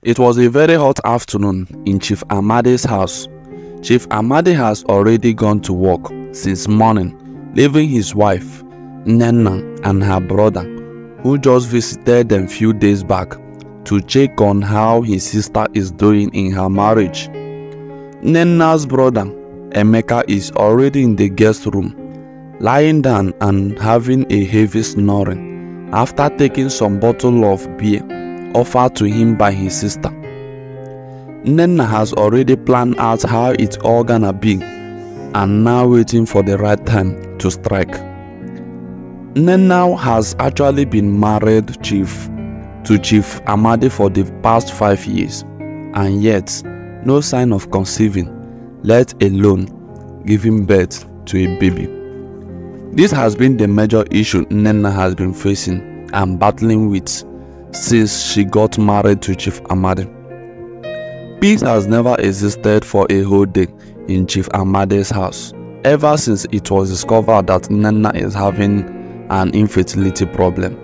It was a very hot afternoon in Chief Amade's house. Chief Amade has already gone to work since morning, leaving his wife, Nenna, and her brother, who just visited them few days back, to check on how his sister is doing in her marriage. Nenna's brother, Emeka, is already in the guest room, lying down and having a heavy snoring after taking some bottle of beer offered to him by his sister. Nenna has already planned out how it's all gonna be and now waiting for the right time to strike. Nenna has actually been married to Chief Amade for the past 5 years, and yet no sign of conceiving, let alone giving birth to a baby. This has been the major issue Nenna has been facing and battling with since she got married to Chief Amade. Peace has never existed for a whole day in Chief Amade's house, ever since it was discovered that Nenna is having an infertility problem.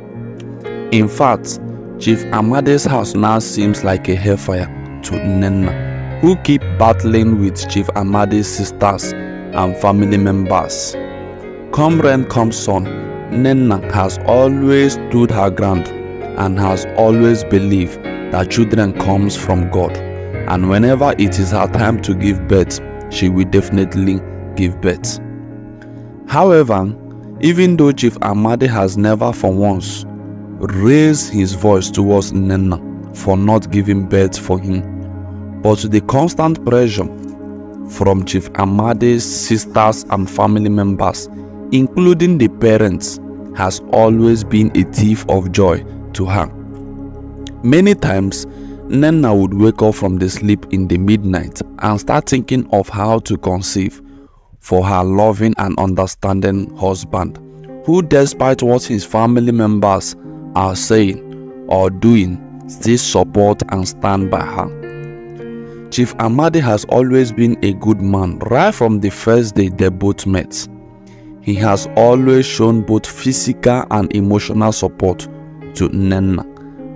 In fact, Chief Amade's house now seems like a hellfire to Nenna, who keep battling with Chief Amade's sisters and family members. Come rain, come sun, Nenna has always stood her ground and has always believed that children comes from God, and whenever it is her time to give birth, she will definitely give birth. However, even though Chief Amade has never for once raised his voice towards Nenna for not giving birth for him, but the constant pressure from Chief Amade's sisters and family members, including the parents, has always been a thief of joy to her. Many times, Nenna would wake up from the sleep in the midnight and start thinking of how to conceive for her loving and understanding husband, who, despite what his family members are saying or doing, still support and stand by her. Chief Amade has always been a good man right from the first day they both met. He has always shown both physical and emotional support to Nenna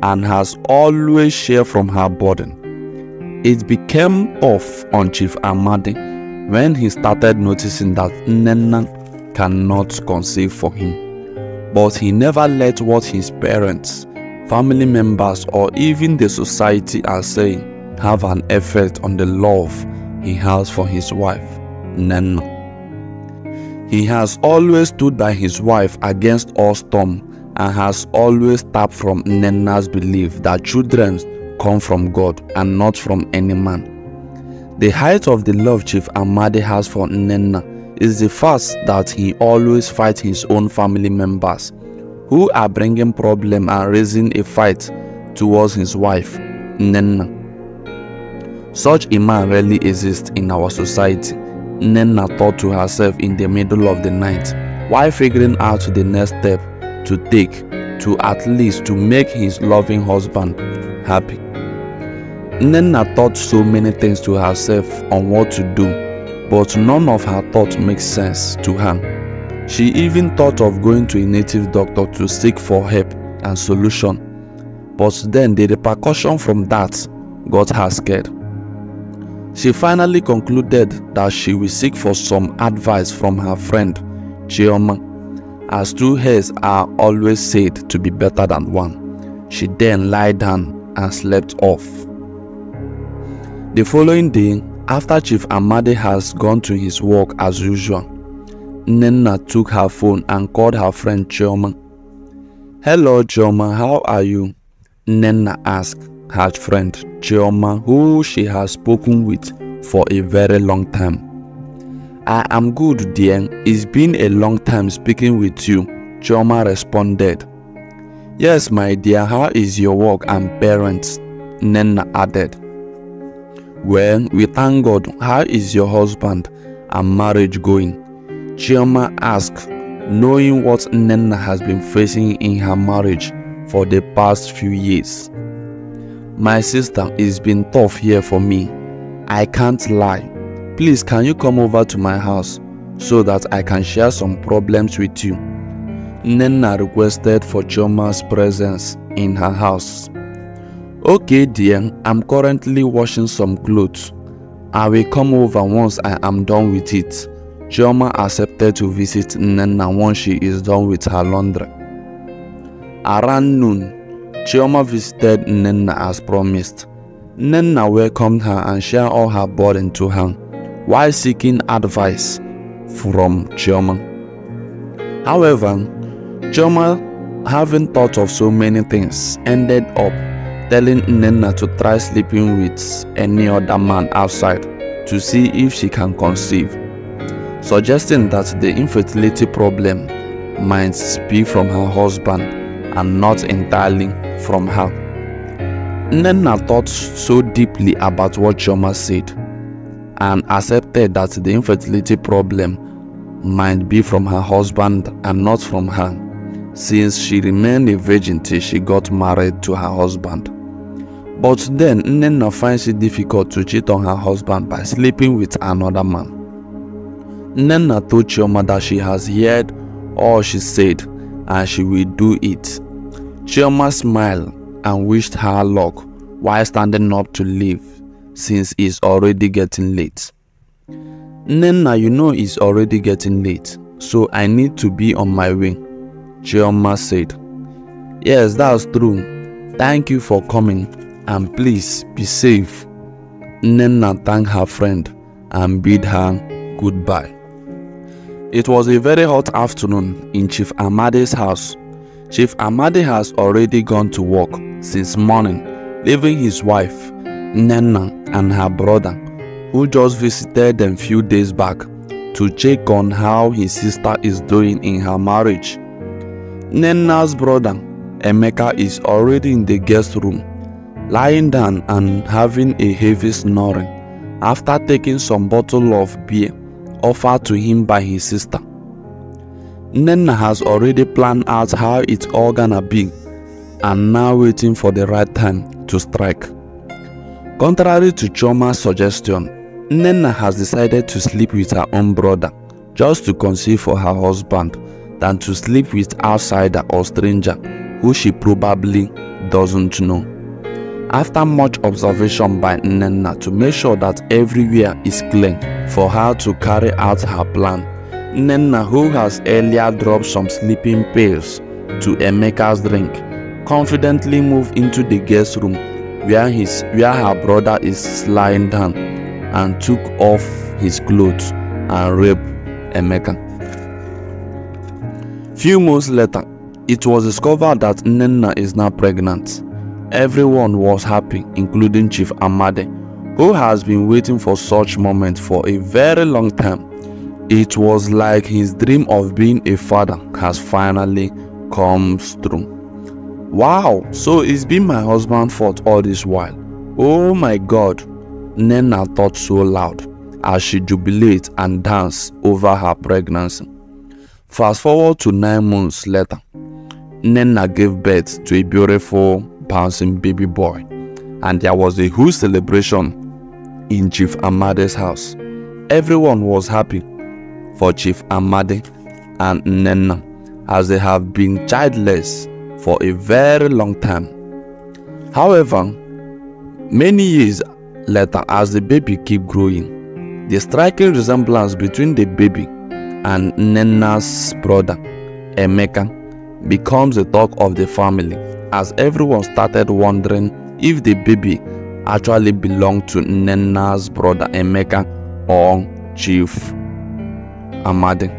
and has always shared from her burden. It became tough on Chief Amade when he started noticing that Nenna cannot conceive for him, but he never let what his parents, family members, or even the society are saying have an effect on the love he has for his wife, Nenna. He has always stood by his wife against all storm and has always tapped from Nenna's belief that children come from God and not from any man. The height of the love Chief Amade has for Nenna is the fact that he always fights his own family members who are bringing problem and raising a fight towards his wife, Nenna. Such a man rarely exists in our society, Nenna thought to herself in the middle of the night, while figuring out the next step to take to at least to make his loving husband happy. Nenna thought so many things to herself on what to do, but none of her thoughts makes sense to her. She even thought of going to a native doctor to seek for help and solution, but then the repercussion from that got her scared. She finally concluded that she will seek for some advice from her friend, Chioma, as two heads are always said to be better than one. She then lied down and slept off. The following day, after Chief Amade has gone to his work as usual, Nenna took her phone and called her friend Chioma. "Hello Chioma, how are you?" Nenna asked her friend Chioma, who she has spoken with for a very long time. "I am good, dear. It's been a long time speaking with you," Chioma responded. "Yes, my dear, how is your work and parents?" Nenna added. "Well, we thank God. How is your husband and marriage going?" Chioma asked, knowing what Nenna has been facing in her marriage for the past few years. "My sister, it's been tough here for me. I can't lie. Please, can you come over to my house so that I can share some problems with you?" Nenna requested for Chioma's presence in her house. Okay dear, I'm currently washing some clothes. I will come over once I am done with it. Chioma accepted to visit Nnenna once she is done with her laundry. Around noon, Chioma visited Nnenna as promised. Nnenna welcomed her and shared all her burden to her, while seeking advice from Chioma. However, Chioma, having thought of so many things, ended up telling Nnenna to try sleeping with any other man outside to see if she can conceive, suggesting that the infertility problem might be from her husband and not entirely from her. Nnenna thought so deeply about what Chioma said and accepted that the infertility problem might be from her husband and not from her, since she remained a virgin till she got married to her husband. But then Nnenna finds it difficult to cheat on her husband by sleeping with another man. Nnenna told Chioma that she has heard all she said and she will do it. Chioma smiled and wished her luck while standing up to leave, since it's already getting late. Nnenna, you know it's already getting late, so I need to be on my way, Chioma said. Yes, that's true. Thank you for coming, and please be safe. Nnenna thanked her friend and bid her goodbye. It was a very hot afternoon in Chief Amade's house. Chief Amade has already gone to work since morning, leaving his wife, Nnenna, and her brother, who just visited them few days back, to check on how his sister is doing in her marriage. Nnenna's brother, Emeka, is already in the guest room, lying down and having a heavy snoring after taking some bottle of beer offered to him by his sister. Nnenna has already planned out how it's all gonna be and now waiting for the right time to strike. Contrary to Chioma's suggestion, Nnenna has decided to sleep with her own brother just to conceive for her husband than to sleep with outsider or stranger who she probably doesn't know. After much observation by Nnenna to make sure that everywhere is clean for her to carry out her plan, Nnenna, who has earlier dropped some sleeping pills to Emeka's drink, confidently moved into the guest room where her brother is lying down and took off his clothes and raped Emeka. Few months later, it was discovered that Nnenna is now pregnant. Everyone was happy, including Chief Amade, who has been waiting for such moment for a very long time. It was like his dream of being a father has finally come true. Wow, so it's been my husband's fault all this while. Oh my God, Nnenna thought so loud as she jubilated and danced over her pregnancy. Fast forward to 9 months later, Nnenna gave birth to a beautiful bouncing baby boy, and there was a huge celebration in Chief Amade's house. Everyone was happy for Chief Amade and Nnenna, as they have been childless for a very long time. However, many years later, as the baby kept growing, the striking resemblance between the baby and Nnenna's brother, Emeka, becomes the talk of the family, as everyone started wondering if the baby actually belonged to Nnenna's brother Emeka or Chief Amade.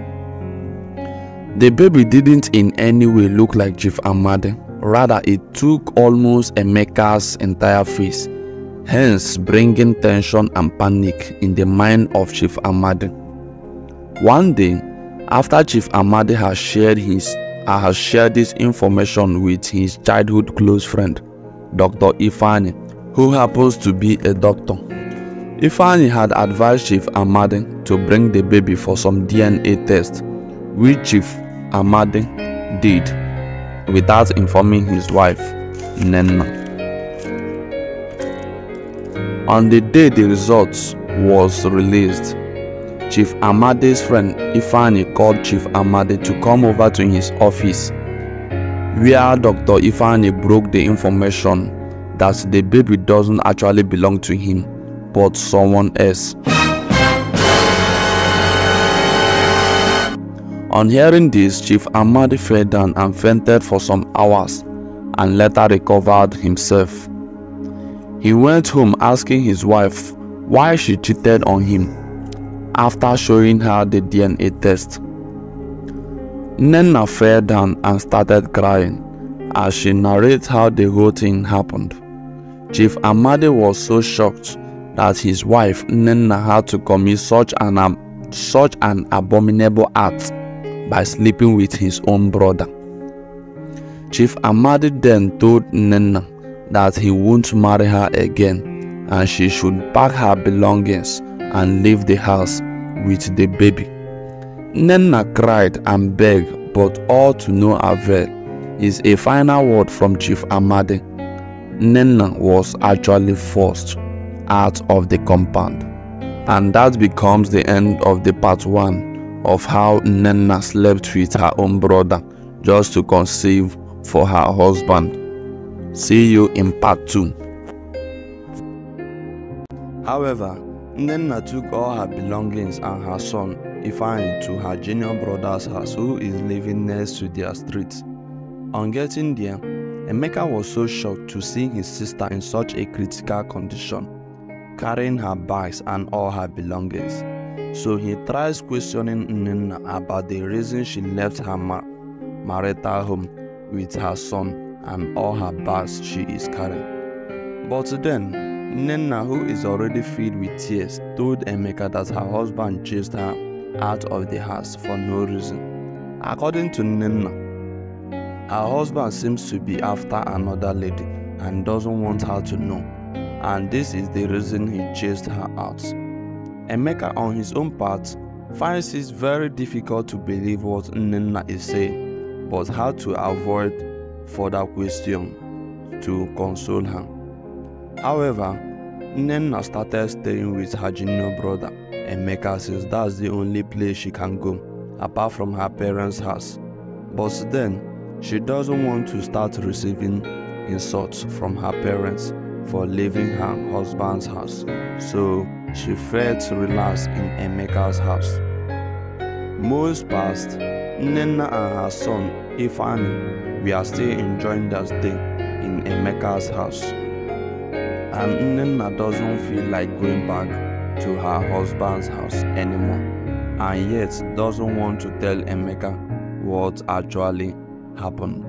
The baby didn't in any way look like Chief Amade, rather it took almost Emeka's entire face, hence bringing tension and panic in the mind of Chief Amade. One day, after Chief Amade has shared this information with his childhood close friend, Dr. Ifeanyi, who happens to be a doctor. Ifeanyi had advised Chief Amade to bring the baby for some DNA test, which Chief Amade did without informing his wife, Nnenna. On the day the results was released, Chief Amade's friend Ifeanyi called Chief Amade to come over to his office, where Dr. Ifeanyi broke the information that the baby doesn't actually belong to him, but someone else. On hearing this, Chief Amadi fell down and fainted for some hours and later recovered himself. He went home asking his wife why she cheated on him after showing her the DNA test. Nnenna fell down and started crying as she narrates how the whole thing happened. Chief Amadi was so shocked that his wife Nnenna had to commit such an abominable act by sleeping with his own brother. Chief Amadi then told Nnenna that he won't marry her again and she should pack her belongings and leave the house with the baby. Nnenna cried and begged, but all to no avail. Is a final word from Chief Amadi. Nnenna was actually forced out of the compound. And that becomes the end of the part 1 of how Nnenna slept with her own brother just to conceive for her husband. See you in part 2. However, Nnenna took all her belongings and her son Ifeanyi to her junior brother's house, who is living next to their street. On getting there, Emeka was so shocked to see his sister in such a critical condition, carrying her bags and all her belongings. So he tries questioning Nnenna about the reason she left her marital home with her son and all her bags she is carrying. But then, Nnenna, who is already filled with tears, told Emeka that her husband chased her out of the house for no reason. According to Nnenna, her husband seems to be after another lady and doesn't want her to know, and this is the reason he chased her out. Emeka, on his own part, finds it very difficult to believe what Nnenna is saying, but had to avoid further question to console her. However, Nnenna started staying with her junior brother, Emeka, since that's the only place she can go, apart from her parents' house. But then, she doesn't want to start receiving insults from her parents for leaving her husband's house, so she felt relaxed in Emeka's house. Months passed. Nnenna and her son Ifeanyi were still enjoying their stay in Emeka's house, and Nnenna doesn't feel like going back to her husband's house anymore, and yet doesn't want to tell Emeka what actually happened.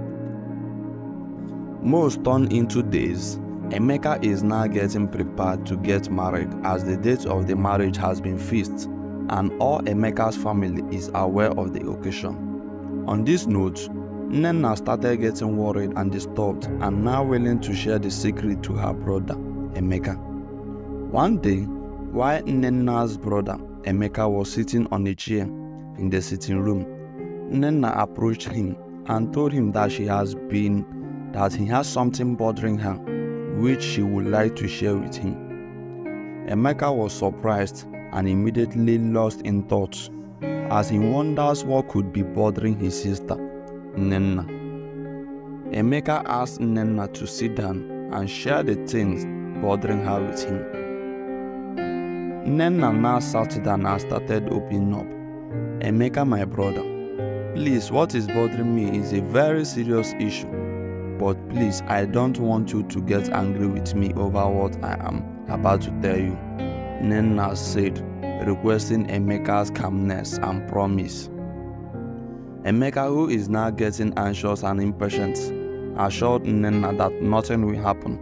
Months turned into days. Emeka is now getting prepared to get married, as the date of the marriage has been fixed and all Emeka's family is aware of the occasion. On this note, Nnenna started getting worried and disturbed and now willing to share the secret to her brother, Emeka. One day, while Nnenna's brother, Emeka, was sitting on a chair in the sitting room, Nnenna approached him and told him that he has something bothering her, which she would like to share with him. Emeka was surprised and immediately lost in thoughts, as he wonders what could be bothering his sister, Nnenna. Emeka asked Nnenna to sit down and share the things bothering her with him. Nnenna now sat down and started opening up. Emeka, my brother, please, what is bothering me is a very serious issue, but please, I don't want you to get angry with me over what I am about to tell you, Nnenna said, requesting Emeka's calmness and promise. Emeka, who is now getting anxious and impatient, assured Nnenna that nothing will happen.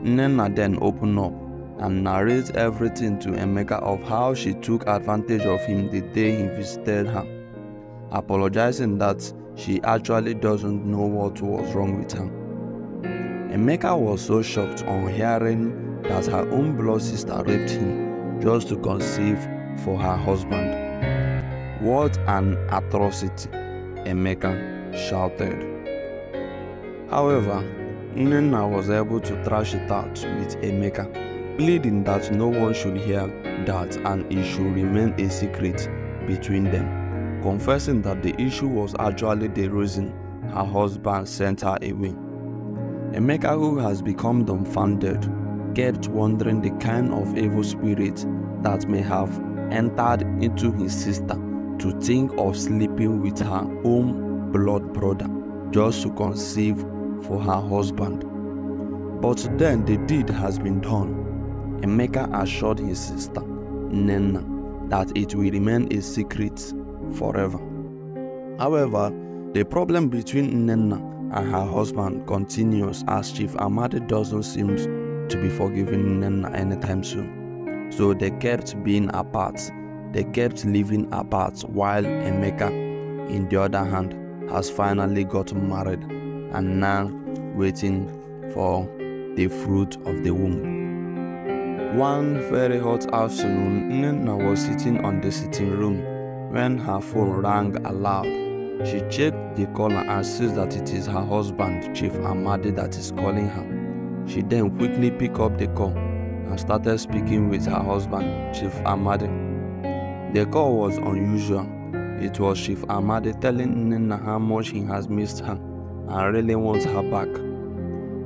Nnenna then opened up and narrated everything to Emeka of how she took advantage of him the day he visited her, apologizing that she actually doesn't know what was wrong with her. Emeka was so shocked on hearing that her own blood sister raped him just to conceive for her husband. What an atrocity, Emeka shouted. However, Nnenna was able to thrash it out with Emeka, pleading that no one should hear that and it should remain a secret between them, confessing that the issue was actually the reason her husband sent her away. Emeka, who has become dumbfounded, kept wondering the kind of evil spirit that may have entered into his sister to think of sleeping with her own blood brother just to conceive for her husband. But then the deed has been done. Emeka assured his sister, Nnenna, that it will remain a secret forever. However, the problem between Nnenna and her husband continues as Chief Amadi doesn't seem to be forgiving Nnenna anytime soon. So they kept being apart. They kept living apart while Emeka, in the other hand, has finally got married and now waiting for the fruit of the womb. One very hot afternoon, Nnenna was sitting on the sitting room when her phone rang aloud. She checked the caller and sees that it is her husband, Chief Amadi, that is calling her. She then quickly picked up the call and started speaking with her husband, Chief Amadi. The call was unusual. It was Chief Amadi telling Nnenna how much he has missed her and really wants her back.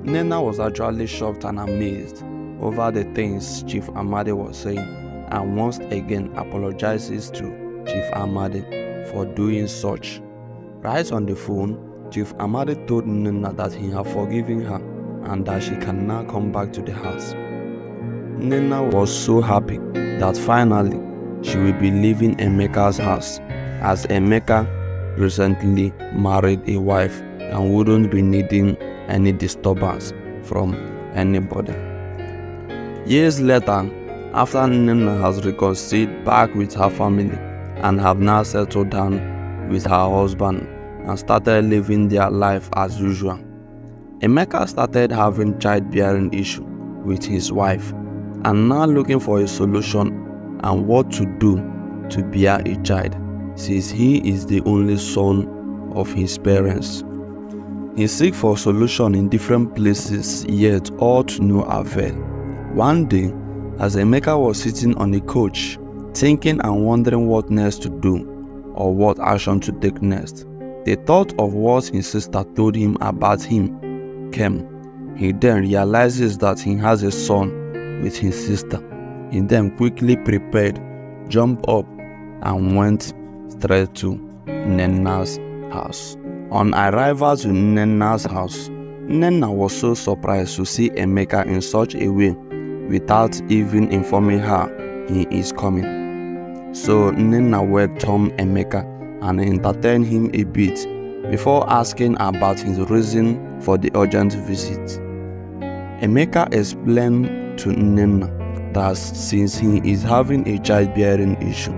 Nnenna was actually shocked and amazed over the things Chief Amadi was saying and once again apologizes to Chief Amadi for doing such. Right on the phone, Chief Amadi told Nnenna that he had forgiven her and that she can now come back to the house. Nnenna was so happy that finally she will be leaving Emeka's house, as Emeka recently married a wife and wouldn't be needing any disturbance from anybody. Years later, after Nnenna has reconciled back with her family and have now settled down with her husband and started living their life as usual, Emeka started having childbearing issue with his wife and now looking for a solution and what to do to bear a child, since he is the only son of his parents. He seeks for solution in different places, yet all to no avail. One day, as Emeka was sitting on a couch, thinking and wondering what next to do or what action to take next, the thought of what his sister told him about him came. He then realizes that he has a son with his sister. He then quickly prepared, jumped up and went straight to Nnenna's house. On arrival to Nnenna's house, Nnenna was so surprised to see Emeka in such a way without even informing her he is coming. So Nnenna welcomed Emeka and entertained him a bit before asking about his reason for the urgent visit. Emeka explained to Nnenna that since he is having a childbearing issue,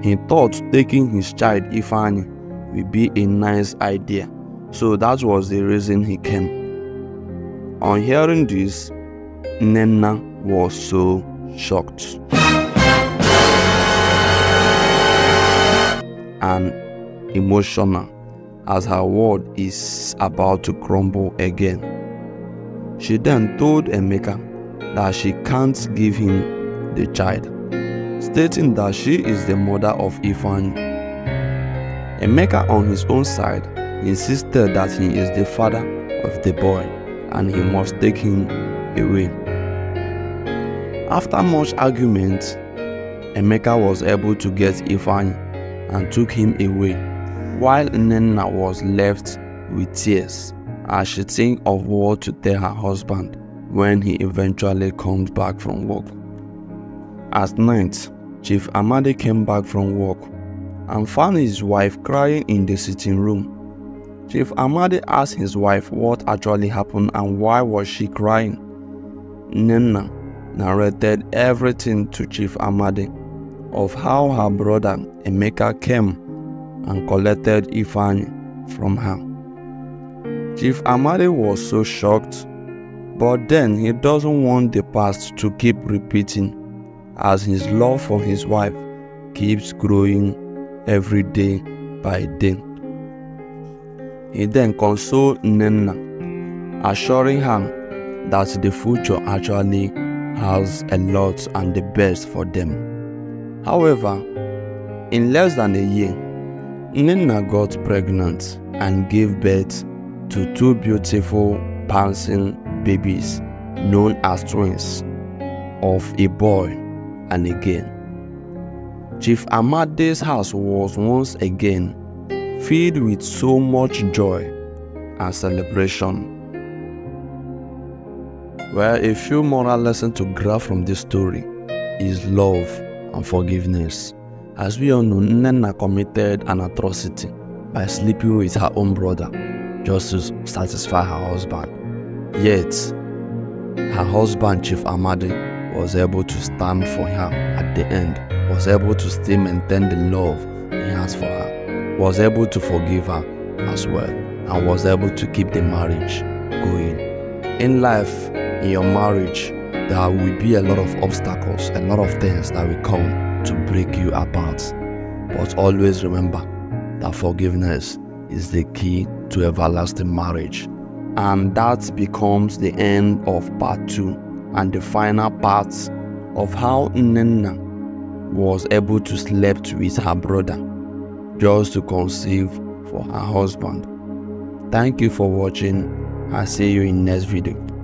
he thought taking his child Ifeanyi would be a nice idea, so that was the reason he came. On hearing this, Nnenna was so shocked and emotional as her world is about to crumble again. She then told Emeka that she can't give him the child, stating that she is the mother of Ifeanyi. Emeka on his own side insisted that he is the father of the boy and he must take him away. After much argument, Emeka was able to get Ifeanyi and took him away, while Nnenna was left with tears as she thinks of what to tell her husband when he eventually comes back from work. At night, Chief Amadi came back from work and found his wife crying in the sitting room. Chief Amadi asked his wife what actually happened and why was she crying. Nnenna narrated everything to Chief Amadi of how her brother Emeka came and collected Ifeanyi from her. Chief Amadi was so shocked, but then he doesn't want the past to keep repeating as his love for his wife keeps growing every day by day. He then consoled Nnenna, assuring her that the future actually has a lot and the best for them. However, in less than a year, Nnenna got pregnant and gave birth to two beautiful bouncing babies known as twins of a boy and a girl. Chief Amade's house was once again filled with so much joy and celebration. Well, a few moral lessons to grab from this story is love and forgiveness. As we all know, Nnenna committed an atrocity by sleeping with her own brother just to satisfy her husband. Yet, her husband, Chief Amade, was able to stand for her at the end, was able to still maintain the love he has for her, was able to forgive her as well, and was able to keep the marriage going. In life, in your marriage, there will be a lot of obstacles, a lot of things that will come to break you apart. But always remember that forgiveness is the key to everlasting marriage. And that becomes the end of part 2 and the final part of how Nnenna was able to sleep with her brother just to conceive for her husband. Thank you for watching. I'll see you in next video.